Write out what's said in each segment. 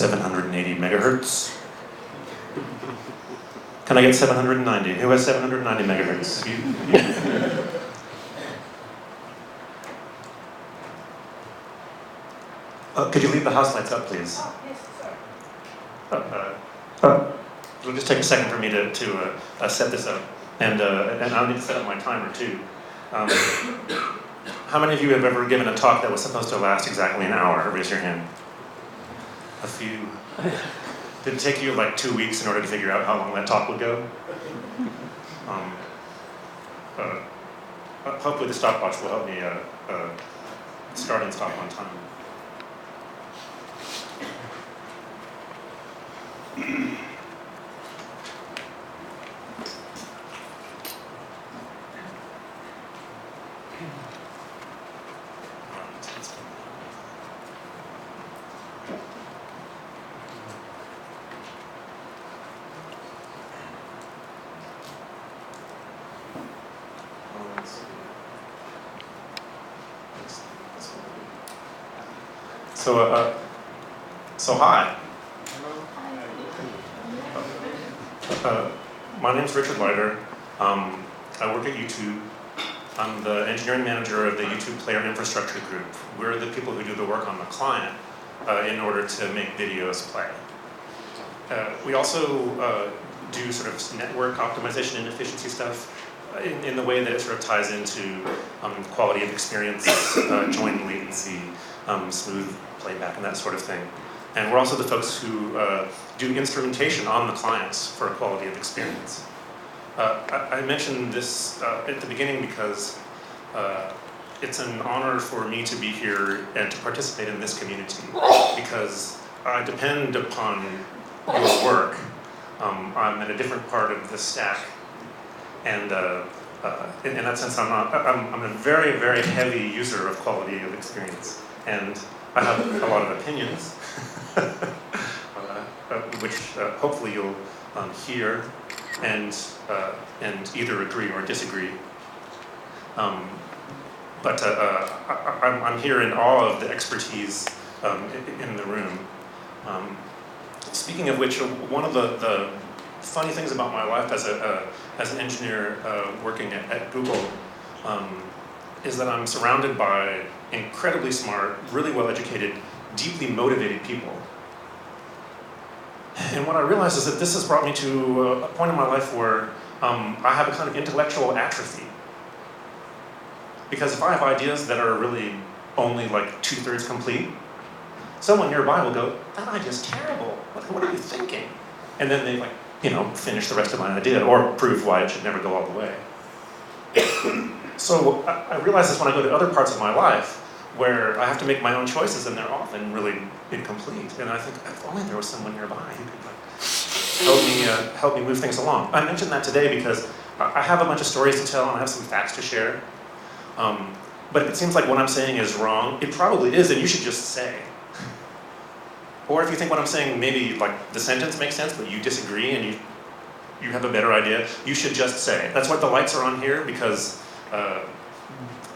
780 megahertz. Can I get 790? Who has 790 megahertz? Could you leave the house lights up, please? Oh, yes, sorry. It'll just take a second for me to set this up. And I'll need to set up my timer, too. How many of you have ever given a talk that was supposed to last exactly an hour? Raise your hand. A few. Did it take you like 2 weeks in order to figure out how long that talk would go? Hopefully the stopwatch will help me start and stop on time. So hi. My name's RichardLeider. I work at YouTube. I'm the engineering manager of the YouTube Player Infrastructure Group. We're the people who do the work on the client in order to make videos play. We also do sort of network optimization and efficiency stuff in the way that it sort of ties into quality of experience, joint latency, smooth playback, and that sort of thing. And we're also the folks who do instrumentation on the clients for quality of experience. I mentioned this at the beginning because it's an honor for me to be here and to participate in this community because I depend upon your work. I'm at a different part of the stack, and in that sense, I'm a very, very heavy user of quality of experience, and I have a lot of opinions, which hopefully you'll hear and either agree or disagree. But I'm here in awe of the expertise in the room. Speaking of which, one of the funny things about my life as an engineer working at Google is that I'm surrounded by incredibly smart, really well-educated, deeply motivated people. And what I realized is that this has brought me to a point in my life where I have a kind of intellectual atrophy. Because if I have ideas that are really only like 2/3 complete, someone nearby will go, "That idea's terrible. What are you thinking?" And then they finish the rest of my idea or prove why it should never go all the way. So I realize this when I go to other parts of my life where I have to make my own choices and they're often really incomplete. And I think, if only there was someone nearby who could help me move things along. I mentioned that today because I have a bunch of stories to tell and I have some facts to share. But if it seems like what I'm saying is wrong, it probably is, and you should just say. Or if you think what I'm saying, maybe like the sentence makes sense, but you disagree and you have a better idea, you should just say. That's what the lights are on here, because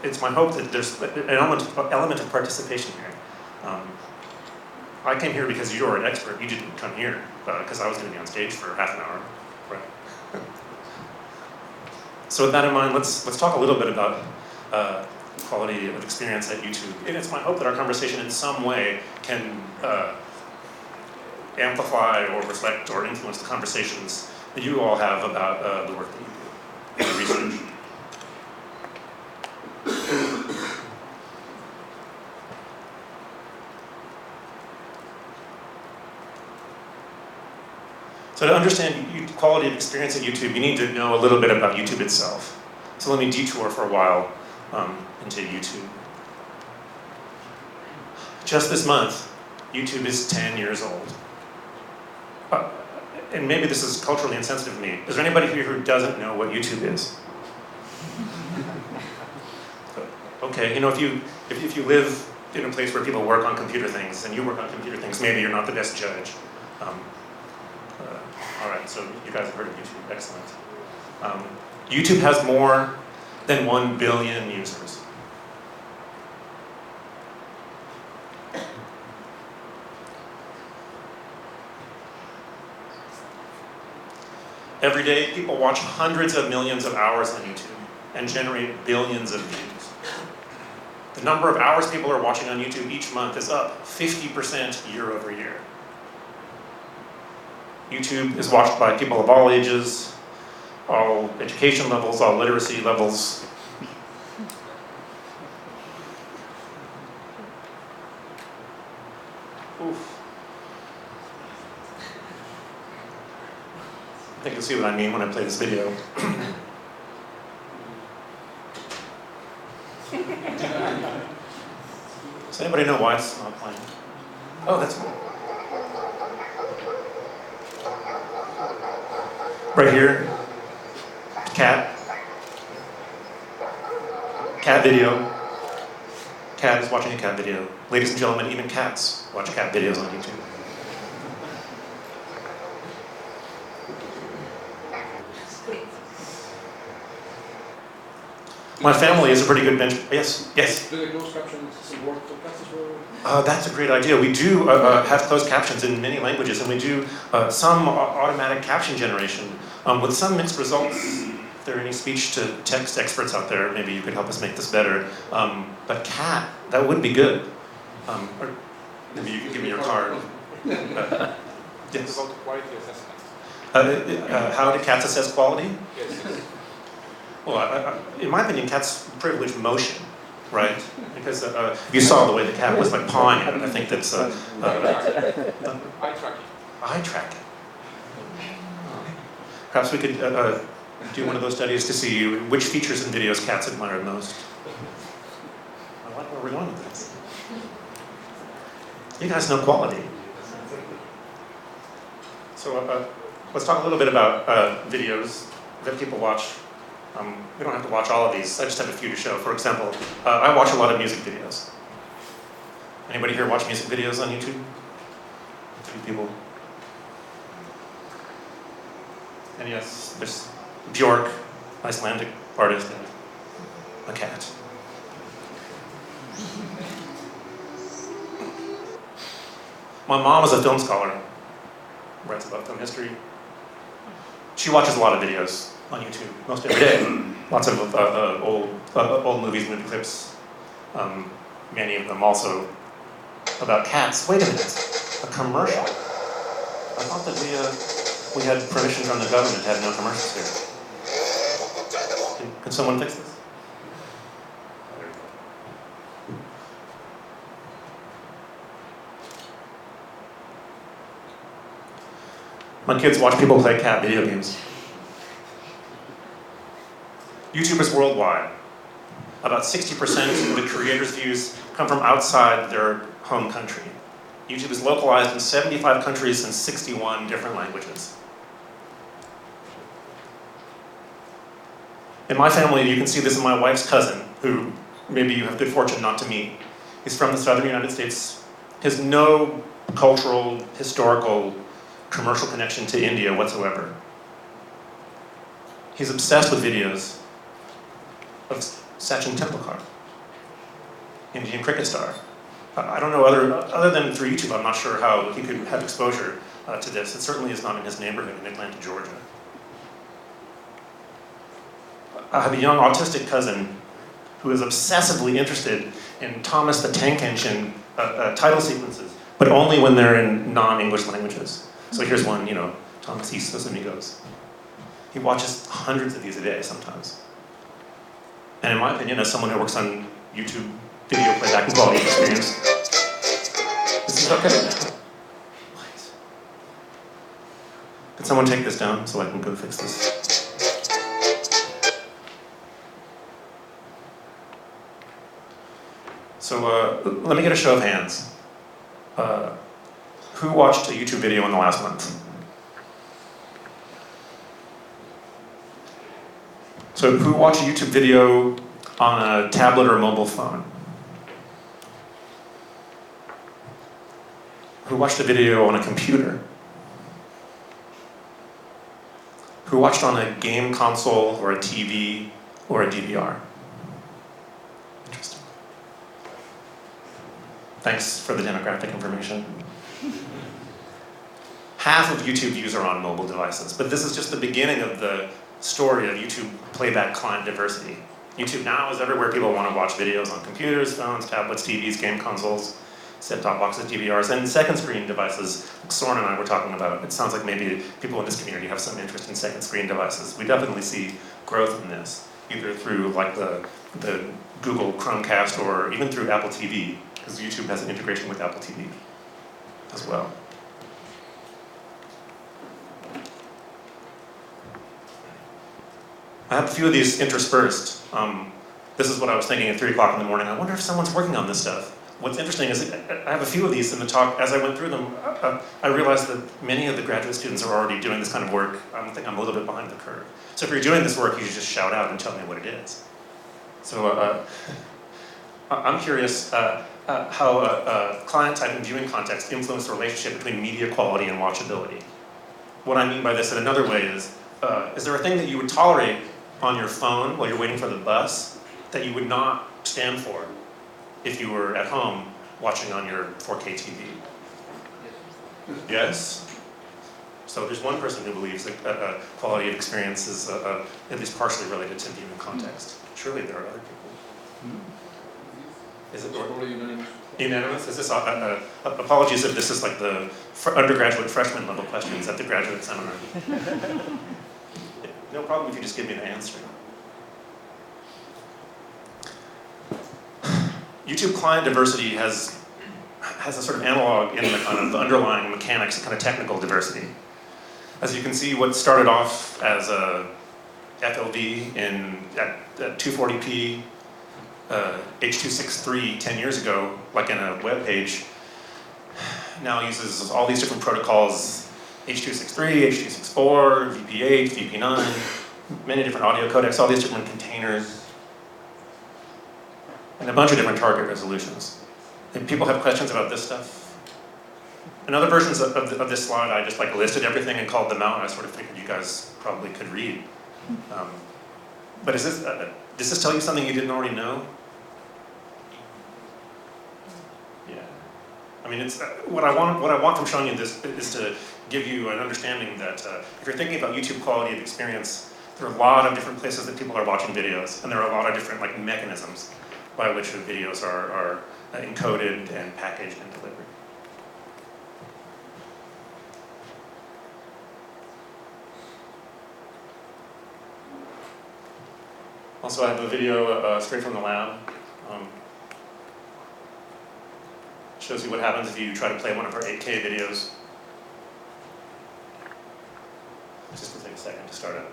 it's my hope that there's an element of participation here. I came here because you're an expert. You didn't come here because I was going to be on stage for half an hour. Right. So with that in mind, let's talk a little bit about quality of experience at YouTube. And it's my hope that our conversation in some way can amplify or reflect or influence the conversations that you all have about the work that you do and the research. So to understand quality of experience at YouTube, you need to know a little bit about YouTube itself. So let me detour for a while into YouTube. Just this month, YouTube is 10 years old. And maybe this is culturally insensitive to me. Is there anybody here who doesn't know what YouTube is? Okay, if you live in a place where people work on computer things and you work on computer things, maybe you're not the best judge. All right, so you guys have heard of YouTube. Excellent. YouTube has more than 1 billion users. Every day, people watch hundreds of millions of hours on YouTube and generate billions of views. The number of hours people are watching on YouTube each month is up 50% year over year. YouTube is watched by people of all ages, all education levels, all literacy levels. Oof. I think you'll see what I mean when I play this video. Does anybody know why it's not playing? Oh, that's right here. Cat. Cat video. Cat is watching a cat video. Ladies and gentlemen, even cats watch cat videos on YouTube. My family is a pretty good bench. Yes, yes. Do the closed captions work for cats as well? That's a great idea. We do have closed captions in many languages, and we do some automatic caption generation with some mixed results. If there are any speech-to-text experts out there, maybe you could help us make this better. But cat, that would be good. Or maybe you could give me your card. Yes. About quality assessment. How do cats assess quality? Yes. Well, in my opinion, cats privilege motion, right? Because if you saw the way the cat was like pawing at it, I think that's Eye tracking. eye tracking. Perhaps we could do one of those studies to see which features in videos cats admire most. I like where we're going with this. You guys know quality. So let's talk a little bit about videos that people watch. We don't have to watch all of these. I just have a few to show. For example, I watch a lot of music videos. Anybody here watch music videos on YouTube? A few people. And yes, there's Bjork, Icelandic artist, and a cat. My mom is a film scholar, writes about film history. She watches a lot of videos on YouTube, most every day. Lots of old movies, movie clips. Many of them also about cats. Wait a minute, a commercial? I thought that we had permission from the government to have no commercials here. Can someone fix this? My kids watch people play cat video games. YouTubers worldwide, about 60% of the creators' views come from outside their home country. YouTube is localized in 75 countries and 61 different languages. In my family, you can see this in my wife's cousin, who maybe you have good fortune not to meet. He's from the southern United States. He has no cultural, historical, commercial connection to India whatsoever. He's obsessed with videos of Sachin Tendulkar, Indian cricket star. I don't know, other than through YouTube, I'm not sure how he could have exposure to this. It certainly is not in his neighborhood in Atlanta, Georgia. I have a young autistic cousin who is obsessively interested in Thomas the Tank Engine title sequences, but only when they're in non-English languages. So here's one, Thomas y sus amigos. He watches hundreds of these a day sometimes. And in my opinion, as someone who works on YouTube video playback and quality experience, this is okay. What? Could someone take this down so I can go fix this? So let me get a show of hands. Who watched a YouTube video in the last month? So who watched a YouTube video on a tablet or mobile phone? Who watched a video on a computer? Who watched on a game console or a TV or a DVR? Interesting. Thanks for the demographic information. half of YouTube views are on mobile devices, but this is just the beginning of the story of YouTube playback client diversity. YouTube now is everywhere people want to watch videos on computers, phones, tablets, TVs, game consoles, set-top boxes, DVRs, and second screen devices. Soren and I were talking about, it sounds like maybe people in this community have some interest in second screen devices. We definitely see growth in this, either through like the Google Chromecast or even through Apple TV, because YouTube has an integration with Apple TV as well. I have a few of these interspersed. This is what I was thinking at 3 o'clock in the morning. I wonder if someone's working on this stuff. What's interesting is I have a few of these in the talk. As I went through them, I realized that many of the graduate students are already doing this kind of work. I think I'm a little bit behind the curve. So if you're doing this work, you should just shout out and tell me what it is. So I'm curious how client type and viewing context influence the relationship between media quality and watchability. What I mean by this in another way is there a thing that you would tolerate on your phone while you're waiting for the bus that you would not stand for if you were at home watching on your 4K TV? Yes? So there's one person who believes that quality of experience is at least partially related to viewing context. Surely there are other people. Is it Unanimous. Unanimous? Is this, apologies if this is like the undergraduate freshman level questions at the graduate seminar. No problem if you just give me the answer. YouTube client diversity has a sort of analog in the kind of the underlying mechanics, kind of technical diversity. As you can see, what started off as a FLV at 240p, H.263 10 years ago, like in a web page, now uses all these different protocols, H.263, H.264, VP8, VP9, many different audio codecs, all these different containers, and a bunch of different target resolutions. And people have questions about this stuff. In other versions of this slide, I just like listed everything and called them out, and I sort of figured you guys probably could read. But does this tell you something you didn't already know? Yeah. I mean, it's what I want from showing you this is to give you an understanding that if you're thinking about YouTube quality of experience, there are a lot of different places that people are watching videos, and there are a lot of different like mechanisms by which the videos are encoded and packaged and delivered. Also, I have a video straight from the lab. Shows you what happens if you try to play one of our 8K videos. Just to take a second to start it.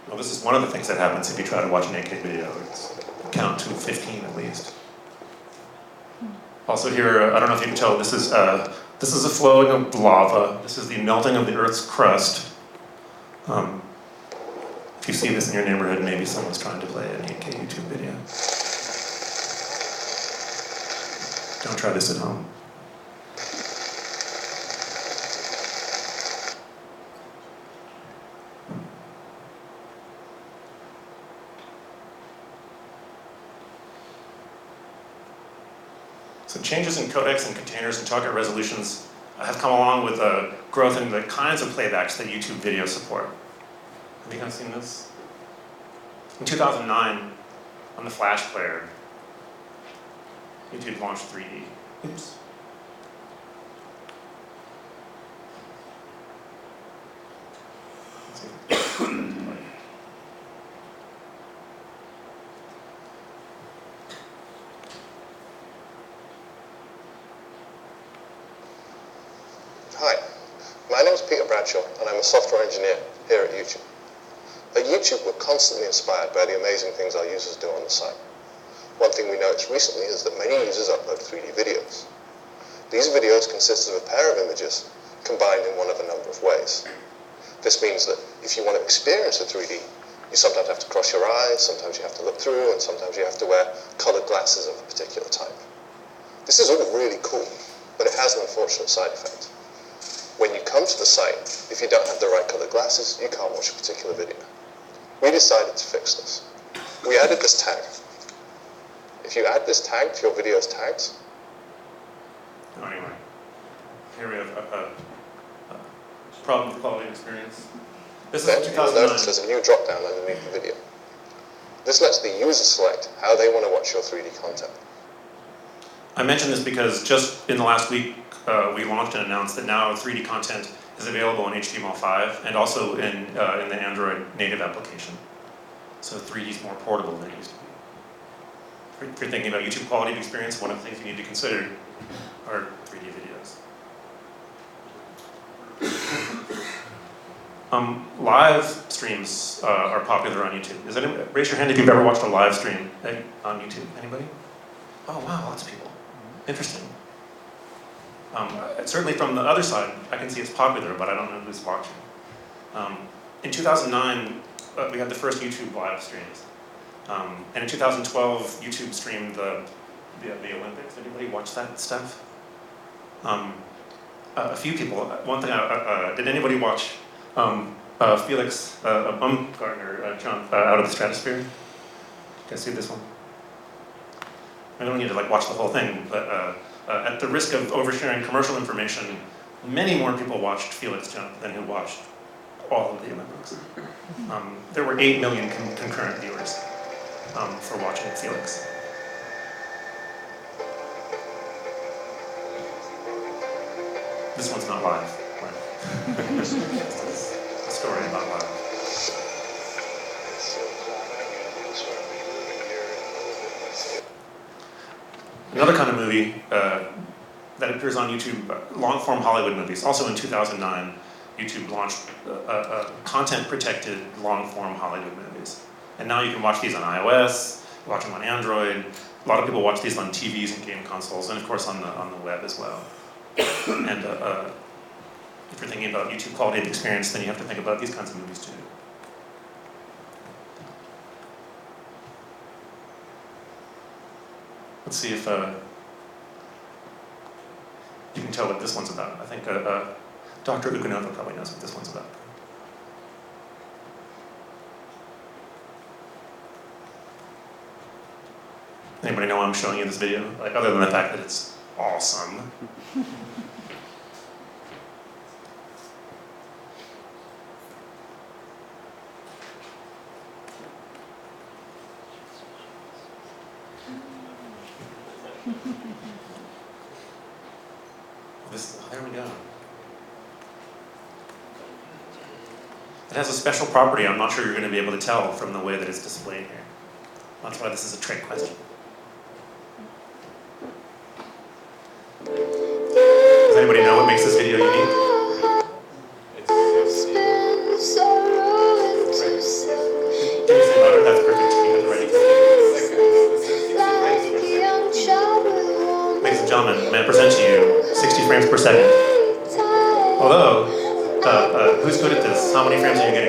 Well, this is one of the things that happens if you try to watch an 8K video. It's count to 15 at least. Also here, I don't know if you can tell, this is a flowing of lava. This is the melting of the Earth's crust. If you see this in your neighborhood, maybe someone's trying to play an 8K YouTube video. Don't try this at home. So changes in codecs and containers and target resolutions have come along with a growth in the kinds of playbacks that YouTube videos support. Have you guys seen this? In 2009, on the Flash player, YouTube launched 3D. Oops. Hi, my name is Peter Bradshaw, and I'm a software engineer here at YouTube. At YouTube, we're constantly inspired by the amazing things our users do on the site. One thing we noticed recently is that many users upload 3D videos. These videos consist of a pair of images combined in one of a number of ways. This means that if you want to experience a 3D, you sometimes have to cross your eyes, sometimes you have to look through, and sometimes you have to wear colored glasses of a particular type. This is all really cool, but it has an unfortunate side effect. When you come to the site, if you don't have the right colored glasses, you can't watch a particular video. We decided to fix this. we added this tag. If you add this tag to your video's tags, Oh, anyway, here we have a problem with quality of experience. This then is you'll 2009. notice there's a new drop-down underneath the video. This lets the user select how they want to watch your 3D content. I mentioned this because just in the last week, we launched and announced that now 3D content is available in HTML5 and also in the Android native application. So 3D is more portable than it used to be. If you're thinking about YouTube quality of experience, one of the things you need to consider are 3D videos. Live streams are popular on YouTube. Raise your hand if you've ever watched a live stream on YouTube. Anybody? Oh wow, lots of people. Interesting. Certainly from the other side, I can see it's popular, but I don't know who's watching. In 2009, we had the first YouTube live streams. And in 2012, YouTube streamed the Olympics. Anybody watch that stuff? A few people. One thing, did anybody watch Felix Baumgartner jump out of the stratosphere? You guys see this one? I don't need to watch the whole thing, but at the risk of oversharing commercial information, many more people watched Felix jump than who watched all of the Olympics. There were 8 million concurrent viewers for watching Felix. This one's not live. A story about live. Another kind of movie that appears on YouTube, long-form Hollywood movies. Also in 2009, YouTube launched content-protected long-form Hollywood movies. And now you can watch these on iOS, watch them on Android. A lot of people watch these on TVs and game consoles, and of course on the web as well. And if you're thinking about YouTube quality of experience, then you have to think about these kinds of movies too. Let's see if you can tell what this one's about. I think Dr. Ukunova probably knows what this one's about. Anybody know why I'm showing you this video? Other than the fact that it's awesome. There we go. It has a special property I'm not sure you're going to be able to tell from the way that it's displayed here. That's why this is a trick question. Does anybody know what makes this video unique? Can you say louder? That's perfect. You have it ready. Ladies and gentlemen, may I present to you 60 frames per second. Although, who's good at this? How many frames are you getting?